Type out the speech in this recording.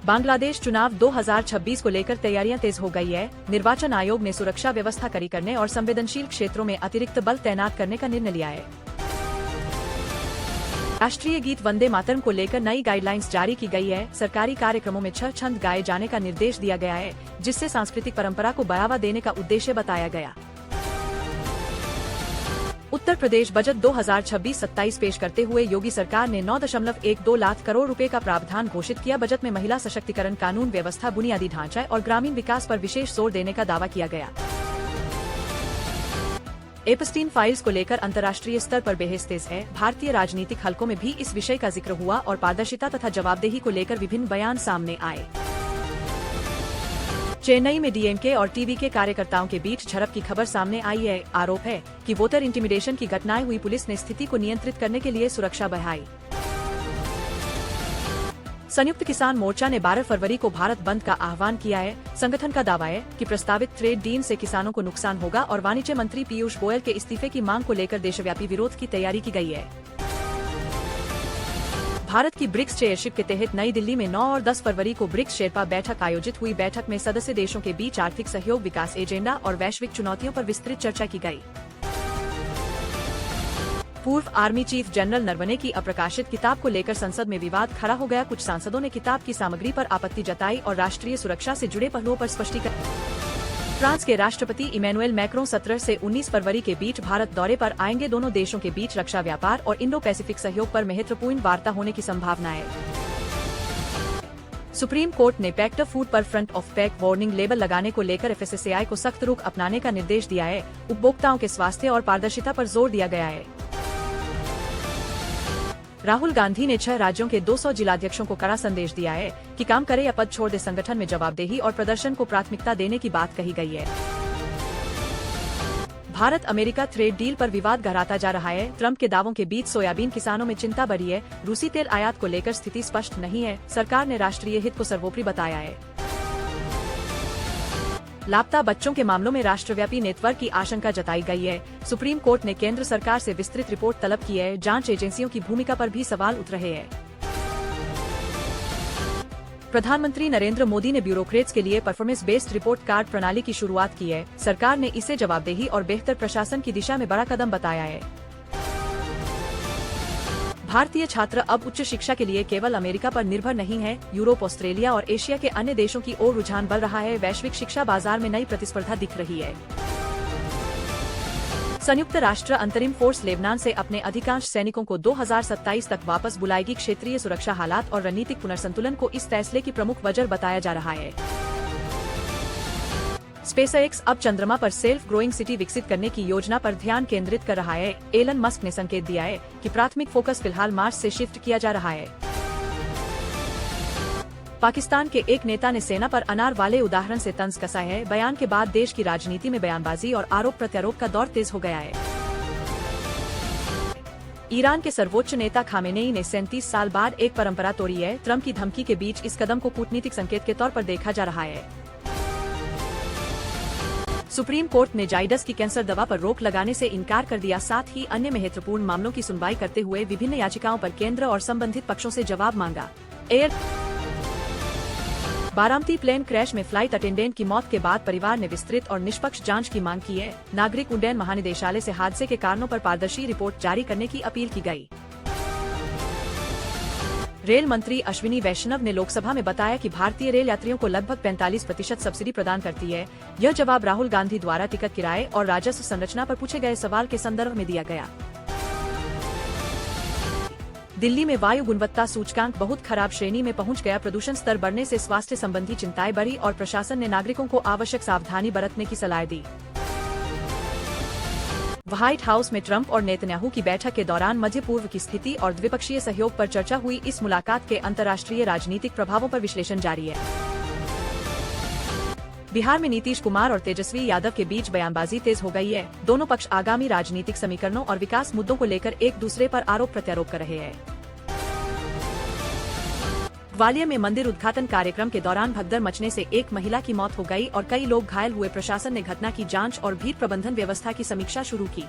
बांग्लादेश चुनाव 2026 को लेकर तैयारियां तेज हो गई है। निर्वाचन आयोग ने सुरक्षा व्यवस्था कड़ी करने और संवेदनशील क्षेत्रों में अतिरिक्त बल तैनात करने का निर्णय लिया है। राष्ट्रीय गीत वंदे मातरम को लेकर नई गाइडलाइंस जारी की गई है। सरकारी कार्यक्रमों में 6 छंद गाए जाने का निर्देश दिया गया है, जिससे सांस्कृतिक परंपरा को बढ़ावा देने का उद्देश्य बताया गया। उत्तर प्रदेश बजट 2026-27 पेश करते हुए योगी सरकार ने 9.12 लाख करोड़ रुपए का प्रावधान घोषित किया। बजट में महिला सशक्तिकरण, कानून व्यवस्था, बुनियादी ढांचा और ग्रामीण विकास पर विशेष जोर देने का दावा किया गया। एपस्टीन फाइल्स को लेकर अंतर्राष्ट्रीय स्तर पर बहस तेज है। भारतीय राजनीतिक हलकों में भी इस विषय का जिक्र हुआ और पारदर्शिता तथा जवाबदेही को लेकर विभिन्न बयान सामने आए। चेन्नई में डीएमके और टीवीके कार्यकर्ताओं के बीच झड़प की खबर सामने आई है। आरोप है कि वोटर इंटिमिडेशन की घटनाएं हुई। पुलिस ने स्थिति को नियंत्रित करने के लिए सुरक्षा बढ़ाई। संयुक्त किसान मोर्चा ने 12 फरवरी को भारत बंद का आह्वान किया है। संगठन का दावा है कि प्रस्तावित ट्रेड डील से किसानों को नुकसान होगा और वाणिज्य मंत्री पीयूष गोयल के इस्तीफे की मांग को लेकर देशव्यापी विरोध की तैयारी की गई है। भारत की ब्रिक्स चेयरशिप के तहत नई दिल्ली में 9 और 10 फरवरी को ब्रिक्स शेरपा बैठक आयोजित हुई। बैठक में सदस्य देशों के बीच आर्थिक सहयोग, विकास एजेंडा और वैश्विक चुनौतियों पर विस्तृत चर्चा की गई। पूर्व आर्मी चीफ जनरल नरवणे की अप्रकाशित किताब को लेकर संसद में विवाद खड़ा हो गया। कुछ सांसदों ने किताब की सामग्री पर आपत्ति जताई और राष्ट्रीय सुरक्षा से जुड़े पहलुओं पर स्पष्टीकरण। फ्रांस के राष्ट्रपति इमैनुएल मैक्रों 17 से 19 फरवरी के बीच भारत दौरे पर आएंगे। दोनों देशों के बीच रक्षा, व्यापार और इंडो पैसिफिक सहयोग पर महत्वपूर्ण वार्ता होने की संभावना है। सुप्रीम कोर्ट ने पैक्ड फूड पर front of pack warning label लगाने को लेकर एफएसएसएआई को सख्त रुख अपनाने का निर्देश दिया है। उपभोक्ताओं के स्वास्थ्य और पारदर्शिता पर जोर दिया गया है। राहुल गांधी ने 6 राज्यों के 200 जिलाध्यक्षों को कड़ा संदेश दिया है कि काम करे या पद छोड़ दे। संगठन में जवाबदेही और प्रदर्शन को प्राथमिकता देने की बात कही गई है। भारत अमेरिका ट्रेड डील पर विवाद गहराता जा रहा है। ट्रंप के दावों के बीच सोयाबीन किसानों में चिंता बढ़ी है। रूसी तेल आयात को लेकर स्थिति स्पष्ट नहीं है। सरकार ने राष्ट्रीय हित को सर्वोपरि बताया है। लापता बच्चों के मामलों में राष्ट्रव्यापी नेटवर्क की आशंका जताई गई है। सुप्रीम कोर्ट ने केंद्र सरकार से विस्तृत रिपोर्ट तलब की है। जांच एजेंसियों की भूमिका पर भी सवाल उठ रहे हैं। प्रधानमंत्री नरेंद्र मोदी ने ब्यूरोक्रेट्स के लिए परफॉर्मेंस बेस्ड रिपोर्ट कार्ड प्रणाली की शुरुआत की है। सरकार ने इसे जवाबदेही और बेहतर प्रशासन की दिशा में बड़ा कदम बताया है। भारतीय छात्र अब उच्च शिक्षा के लिए केवल अमेरिका पर निर्भर नहीं है। यूरोप, ऑस्ट्रेलिया और एशिया के अन्य देशों की ओर रुझान बढ़ रहा है। वैश्विक शिक्षा बाजार में नई प्रतिस्पर्धा दिख रही है। संयुक्त राष्ट्र अंतरिम फोर्स लेबनान से अपने अधिकांश सैनिकों को 2027 तक वापस बुलाएगी। क्षेत्रीय सुरक्षा हालात और रणनीतिक पुनर्संतुलन को इस फैसले की प्रमुख वजह बताया जा रहा है। स्पेसएक्स अब चंद्रमा पर सेल्फ ग्रोइंग सिटी विकसित करने की योजना पर ध्यान केंद्रित कर रहा है। एलन मस्क ने संकेत दिया है कि प्राथमिक फोकस फिलहाल मार्स से शिफ्ट किया जा रहा है। पाकिस्तान के एक नेता ने सेना पर अनार वाले उदाहरण से तंज कसा है। बयान के बाद देश की राजनीति में बयानबाजी और आरोप प्रत्यारोप का दौर तेज हो गया है। ईरान के सर्वोच्च नेता खामेनेई ने 37 साल बाद एक परंपरा तोड़ी है। ट्रंप की धमकी के बीच इस कदम को कूटनीतिक संकेत के तौर पर देखा जा रहा है। सुप्रीम कोर्ट ने जाइडस की कैंसर दवा पर रोक लगाने से इनकार कर दिया। साथ ही अन्य महत्वपूर्ण मामलों की सुनवाई करते हुए विभिन्न याचिकाओं पर केंद्र और संबंधित पक्षों से जवाब मांगा। बारामती प्लेन क्रैश में फ्लाइट अटेंडेंट की मौत के बाद परिवार ने विस्तृत और निष्पक्ष जांच की मांग की है। नागरिक उड्डयन महानिदेशालय से हादसे के कारणों पर पारदर्शी रिपोर्ट जारी करने की अपील की गई। रेल मंत्री अश्विनी वैष्णव ने लोकसभा में बताया कि भारतीय रेल यात्रियों को लगभग 45% सब्सिडी प्रदान करती है। यह जवाब राहुल गांधी द्वारा टिकट किराए और राजस्व संरचना पर पूछे गए सवाल के संदर्भ में दिया गया। दिल्ली में वायु गुणवत्ता सूचकांक बहुत खराब श्रेणी में पहुंच गया। प्रदूषण स्तर बढ़ने से स्वास्थ्य संबंधी चिंताएं बढ़ी और प्रशासन ने नागरिकों को आवश्यक सावधानी बरतने की सलाह दी। व्हाइट हाउस में ट्रंप और नेतन्याहू की बैठक के दौरान मध्य पूर्व की स्थिति और द्विपक्षीय सहयोग पर चर्चा हुई। इस मुलाकात के अंतर्राष्ट्रीय राजनीतिक प्रभावों पर विश्लेषण जारी है। बिहार में नीतीश कुमार और तेजस्वी यादव के बीच बयानबाजी तेज हो गई है। दोनों पक्ष आगामी राजनीतिक समीकरणों और विकास मुद्दों को लेकर एक दूसरे पर आरोप प्रत्यारोप कर रहे हैं। ग्वालियर में मंदिर उद्घाटन कार्यक्रम के दौरान भगदड़ मचने से एक महिला की मौत हो गई और कई लोग घायल हुए। प्रशासन ने घटना की जांच और भीड़ प्रबंधन व्यवस्था की समीक्षा शुरू की।